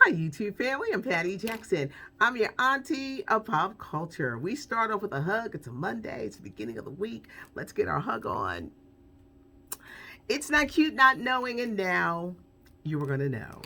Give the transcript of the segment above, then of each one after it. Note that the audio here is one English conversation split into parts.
Hi, YouTube family. I'm Patty Jackson. I'm your auntie of pop culture. We start off with a hug. It's a Monday. It's the beginning of the week. Let's get our hug on. It's not cute not knowing, and now you were going to know.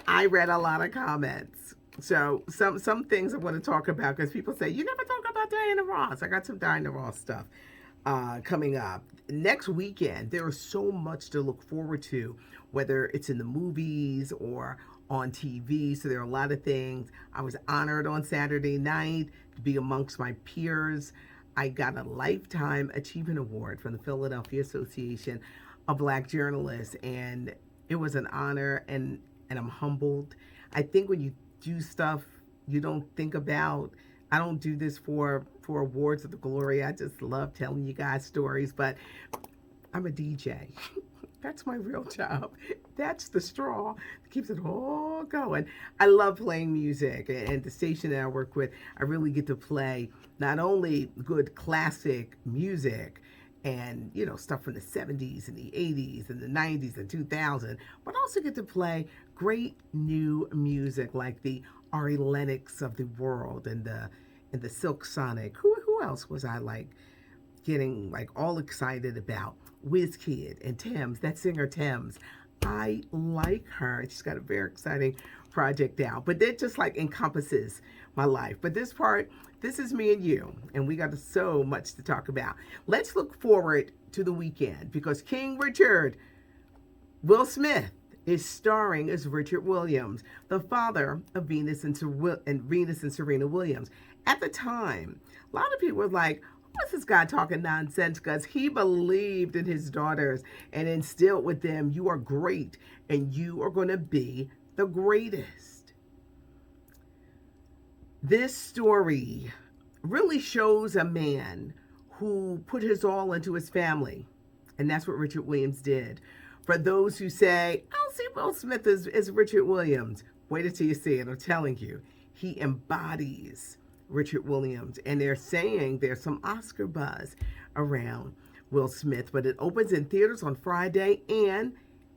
I read a lot of comments. So some things I want to talk about because people say, you never talk about Diana Ross. I got some Diana Ross stuff coming up. Next weekend, there is so much to look forward to, whether it's in the movies or on TV. So there are a lot of things. I was honored on Saturday night to be amongst my peers. I got a Lifetime Achievement Award from the Philadelphia Association of Black Journalists, and it was an honor, and I'm humbled. I think when you do stuff you don't think about, I don't do this for awards of the glory. I just love telling you guys stories, but I'm a DJ. That's my real job. That's the straw that keeps it all going. I love playing music, and the station that I work with, I really get to play not only good classic music and stuff from the 70s and the 80s and the 90s and 2000, but also get to play great new music like the Ari Lennox of the world and the Silk Sonic. Who else was I getting all excited about? WizKid and Thames, that singer Thames. I like her. She's got a very exciting project out, but that just encompasses my life. But this is me and you, and we got so much to talk about. Let's look forward to the weekend because King Richard, Will Smith, is starring as Richard Williams, the father of Venus and Serena Williams. At the time, a lot of people were like, what's this guy talking nonsense? Because he believed in his daughters and instilled with them, you are great and you are going to be the greatest. This story really shows a man who put his all into his family. And that's what Richard Williams did. For those who say, I don't see Will Smith as Richard Williams, wait until you see it. I'm telling you, he embodies Richard Williams. And they're saying there's some Oscar buzz around Will Smith, but it opens in theaters on Friday and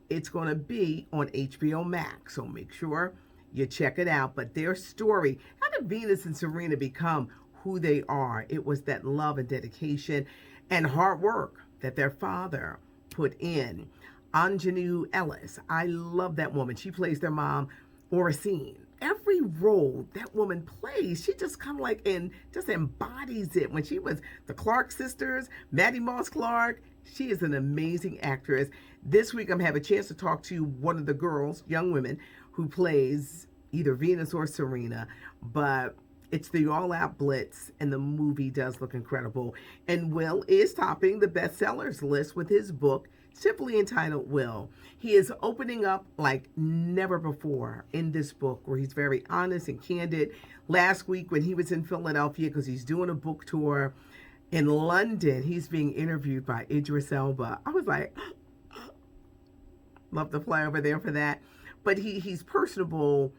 it's going to be on HBO Max. So make sure you check it out. But their story, how did Venus and Serena become who they are? It was that love and dedication and hard work that their father put in. Anjanou Ellis, I love that woman. She plays their mom, Oracene. Every role that woman plays, she just kind of just embodies it. When she was the Clark sisters, Maddie Moss Clark, she is an amazing actress. This week I'm having a chance to talk to one of the girls, young women, who plays either Venus or Serena, but it's the all-out blitz, and the movie does look incredible. And Will is topping the bestsellers list with his book, simply entitled Will. He is opening up like never before in this book, where he's very honest and candid. Last week when he was in Philadelphia, because he's doing a book tour in London, he's being interviewed by Idris Elba. I was like, love to fly over there for that. But he's personable,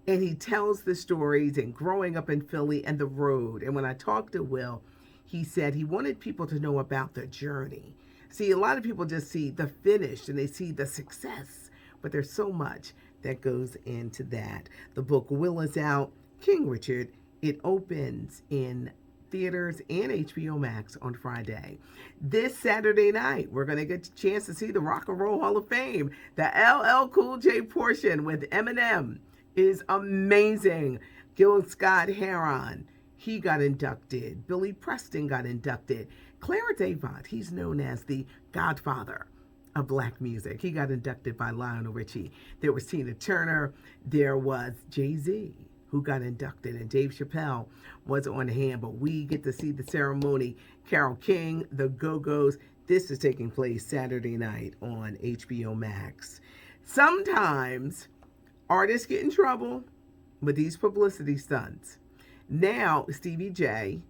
and he tells the stories and growing up in Philly and the road. And when I talked to Will, he said he wanted people to know about the journey. See, a lot of people just see the finish and they see the success, but there's so much that goes into that. The book Will is out. King Richard, it opens in theaters and HBO Max on Friday. This Saturday night, we're going to get a chance to see the Rock and Roll Hall of Fame. The LL Cool J portion with Eminem is amazing. Gil Scott Heron, he got inducted. Billy Preston got inducted. Clarence Avant, he's known as the godfather of black music. He got inducted by Lionel Richie. There was Tina Turner. There was Jay-Z, who got inducted, and Dave Chappelle was on hand. But we get to see the ceremony. Carole King, the Go-Go's. This is taking place Saturday night on HBO Max. Sometimes artists get in trouble with these publicity stunts. Now, Stevie J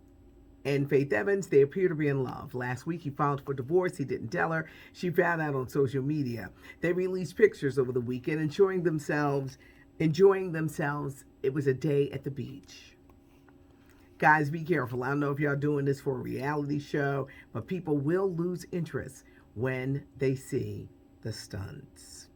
and Faith Evans, they appear to be in love. Last week, he filed for divorce. He didn't tell her. She found out on social media. They released pictures over the weekend, enjoying themselves. It was a day at the beach. Guys, be careful. I don't know if y'all doing this for a reality show, but people will lose interest when they see the stunts.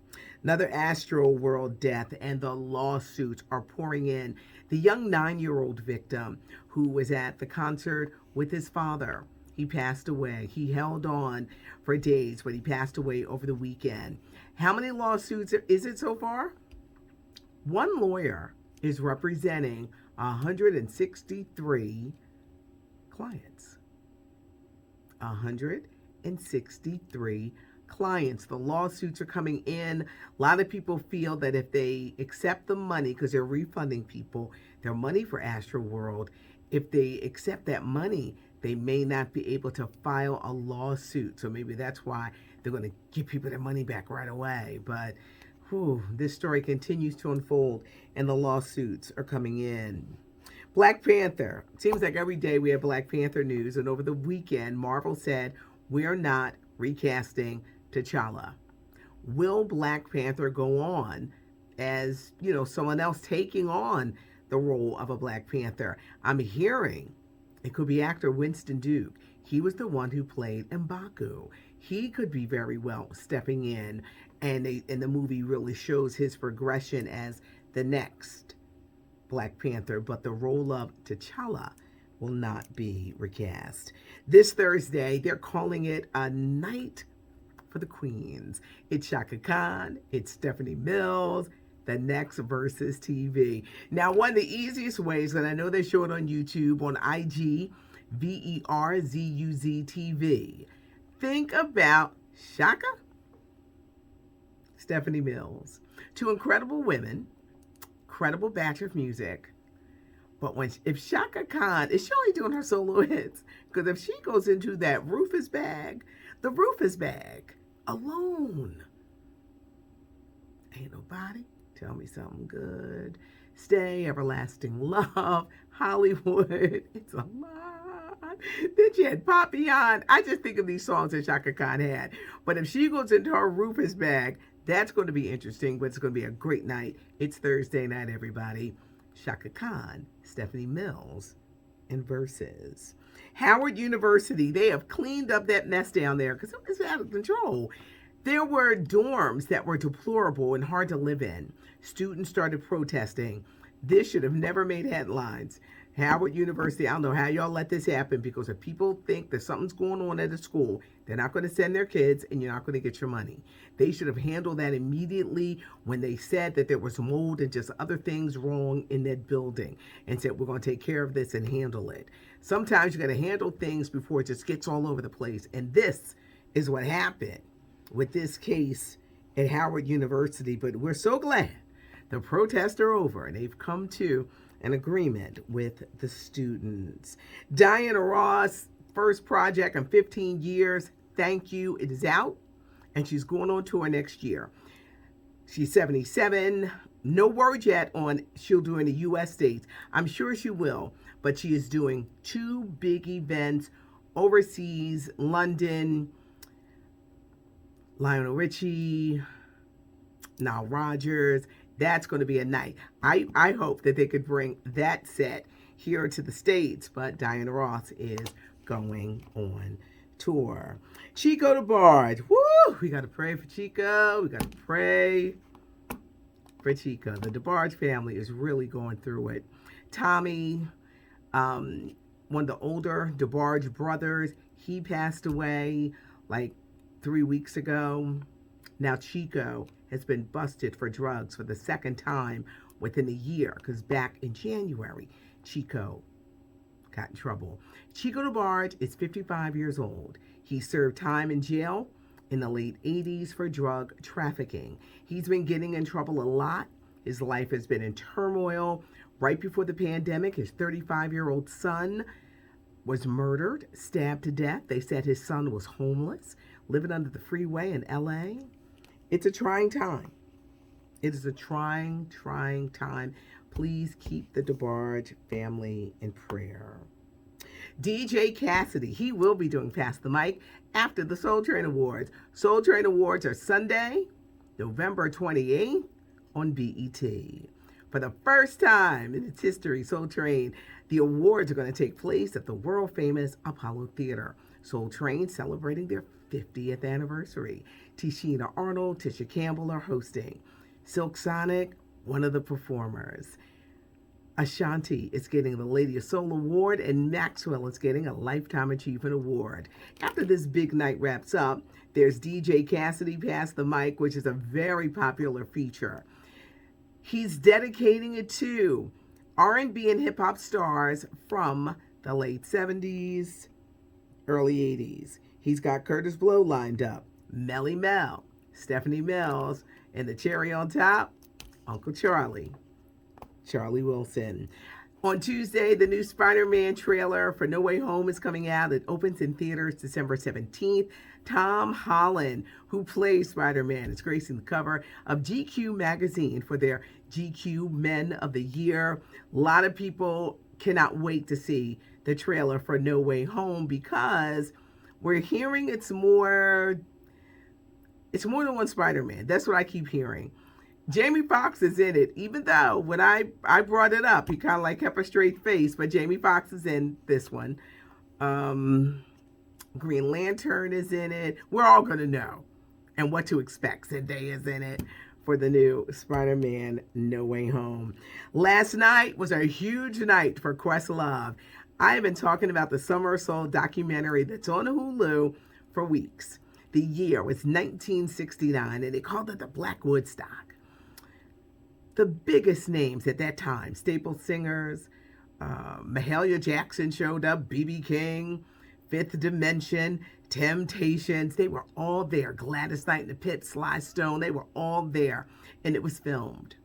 Another Astroworld death, and the lawsuits are pouring in. The young 9-year-old victim who was at the concert with his father, he passed away. He held on for days, but he passed away over the weekend. How many lawsuits is it so far? One lawyer is representing 163 clients. 163 clients. The lawsuits are coming in. A lot of people feel that if they accept the money, because they're refunding people their money for Astroworld, if they accept that money, they may not be able to file a lawsuit. So maybe that's why they're going to give people their money back right away. But this story continues to unfold, and the lawsuits are coming in. Black Panther. Seems like every day we have Black Panther news, and over the weekend, Marvel said, we're not recasting T'Challa. Will Black Panther go on as, someone else taking on the role of a Black Panther? I'm hearing it could be actor Winston Duke. He was the one who played M'Baku. He could be very well stepping in, and the movie really shows his progression as the next Black Panther, but the role of T'Challa will not be recast. This Thursday, they're calling it a night for the queens. It's Chaka Khan, it's Stephanie Mills, the next Versuz TV. Now, one of the easiest ways, and I know they show it on YouTube, on IG, Verzuz TV. Think about Chaka, Stephanie Mills, two incredible women, incredible batch of music. But if Chaka Khan, is she only doing her solo hits? Because if she goes into that Rufus bag, the Rufus bag alone, ain't nobody tell me something good. Stay, everlasting love, Hollywood, it's a lot. Then she had Papillon. I just think of these songs that Chaka Khan had. But if she goes into her Rufus bag, that's going to be interesting, but it's going to be a great night. It's Thursday night, everybody. Chaka Khan, Stephanie Mills, and Versuz. Howard University, they have cleaned up that mess down there because it was out of control. There were dorms that were deplorable and hard to live in. Students started protesting. This should have never made headlines. Howard University, I don't know how y'all let this happen, because if people think that something's going on at a school, they're not going to send their kids and you're not going to get your money. They should have handled that immediately when they said that there was mold and just other things wrong in that building, and said, we're going to take care of this and handle it. Sometimes you got to handle things before it just gets all over the place. And this is what happened with this case at Howard University. But we're so glad the protests are over and they've come to an agreement with the students. Diana Ross, first project in 15 years. Thank you. It is out, and she's going on tour next year. She's 77. No word yet on she'll do in the U.S. states. I'm sure she will, but she is doing 2 big events overseas, London, Lionel Richie, Nile Rodgers. That's going to be a night. I hope that they could bring that set here to the States, but Diana Ross is going on tour. Chico Debarge. Woo! We got to pray for Chico. We got to pray for Chico. The Debarge family is really going through it. Tommy, one of the older Debarge brothers, he passed away like 3 weeks ago. Now Chico has been busted for drugs for the second time within a year, because back in January, Chico got in trouble. Chico Debarge is 55 years old. He served time in jail in the late 80s for drug trafficking. He's been getting in trouble a lot. His life has been in turmoil. Right before the pandemic, his 35-year-old son was murdered, stabbed to death. They said his son was homeless, living under the freeway in LA. It's a trying time. It is a trying time. Please keep the Debarge family in prayer. DJ Cassidy, he will be doing Pass the Mic after the Soul Train Awards. Soul Train Awards are Sunday, November 28th on BET. For the first time in its history, Soul Train, the awards are going to take place at the world-famous Apollo Theater. Soul Train celebrating their 50th anniversary. Tishina Arnold, Tisha Campbell are hosting. Silk Sonic, one of the performers. Ashanti is getting the Lady of Soul Award, and Maxwell is getting a Lifetime Achievement Award. After this big night wraps up, there's DJ Cassidy Pass the Mic, which is a very popular feature. He's dedicating it to R&B and hip-hop stars from the late 70s, early 80s. He's got Curtis Blow lined up, Melly Mel, Stephanie Mills, and the cherry on top, Uncle Charlie Wilson. On Tuesday, the new Spider-Man trailer for No Way Home is coming out. It opens in theaters December 17th. Tom Holland, who plays Spider-Man, is gracing the cover of GQ magazine for their GQ Men of the Year. A lot of people cannot wait to see the trailer for No Way Home because we're hearing it's more than one Spider-Man. That's what I keep hearing. Jamie Foxx is in it, even though when I brought it up, he kind of like kept a straight face, but Jamie Foxx is in this one. Green Lantern is in it. We're all going to know and what to expect. Zendaya is in it for the new Spider-Man No Way Home. Last night was a huge night for Questlove. I have been talking about the Summer of Soul documentary that's on Hulu for weeks. The year was 1969, and they called it the Black Woodstock. The biggest names at that time, staple singers, Mahalia Jackson showed up, B.B. King, Fifth Dimension, Temptations, they were all there. Gladys Knight and the Pips, Sly Stone, they were all there. And it was filmed.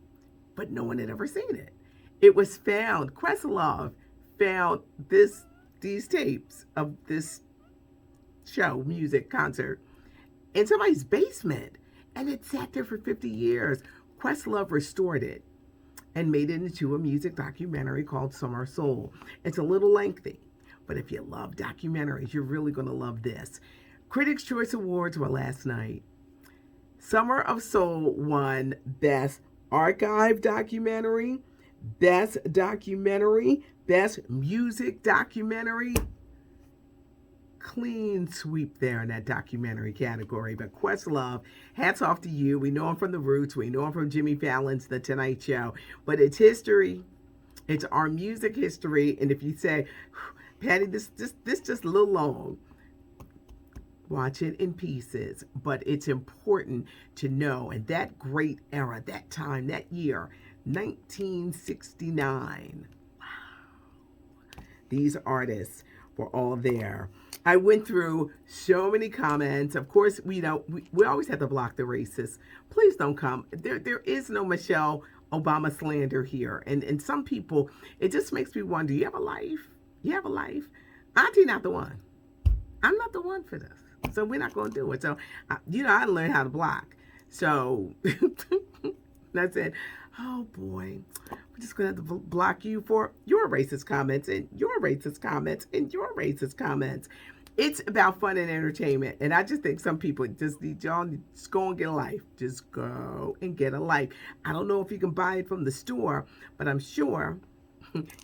But no one had ever seen it. It was found. Questlove found these tapes of this show, music, concert, in somebody's basement. And it sat there for 50 years. Questlove restored it and made it into a music documentary called Summer Soul. It's a little lengthy, but if you love documentaries, you're really going to love this. Critics' Choice Awards were last night. Summer of Soul won Best Archive Documentary, Best Music Documentary. Clean sweep there in that documentary category. But Questlove, hats off to you. We know him from The Roots. We know him from Jimmy Fallon's The Tonight Show. But it's history. It's our music history. And if you say, Patty, this just a little long, watch it in pieces. But it's important to know. And that great era, that time, that year, 1969. Wow. These artists were all there. I went through so many comments. Of course, we always have to block the racists. Please don't come. There is no Michelle Obama slander here. And some people, it just makes me wonder, you have a life? You have a life? Auntie not the one. I'm not the one for this. So we're not going to do it. So, I learned how to block. So that's it. Oh, boy. We're just going to have to block you for your racist comments and your racist comments and your racist comments. It's about fun and entertainment. And I just think some people just need y'all to just go and get a life. Just go and get a life. I don't know if you can buy it from the store, but I'm sure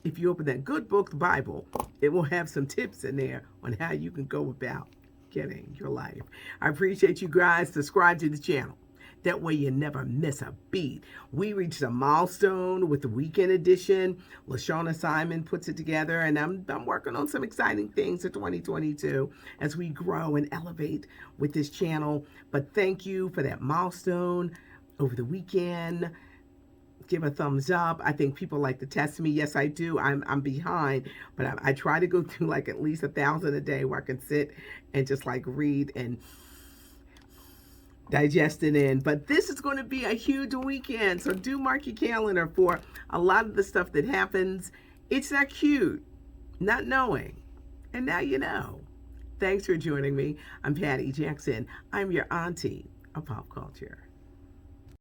if you open that good book, the Bible, it will have some tips in there on how you can go about getting your life. I appreciate you guys. Subscribe to the channel. That way you never miss a beat. We reached a milestone with the weekend edition. LaShawna Simon puts it together, and I'm working on some exciting things for 2022 as we grow and elevate with this channel. But thank you for that milestone over the weekend. Give a thumbs up. I think people like to test me. Yes, I do. I'm behind, but I try to go through like at least 1,000 a day where I can sit and just like read and digest it in. But this is going to be a huge weekend, so do mark your calendar for a lot of the stuff that happens. It's not cute not knowing, and now you know. Thanks for joining me. I'm Patty Jackson. I'm your auntie of pop culture.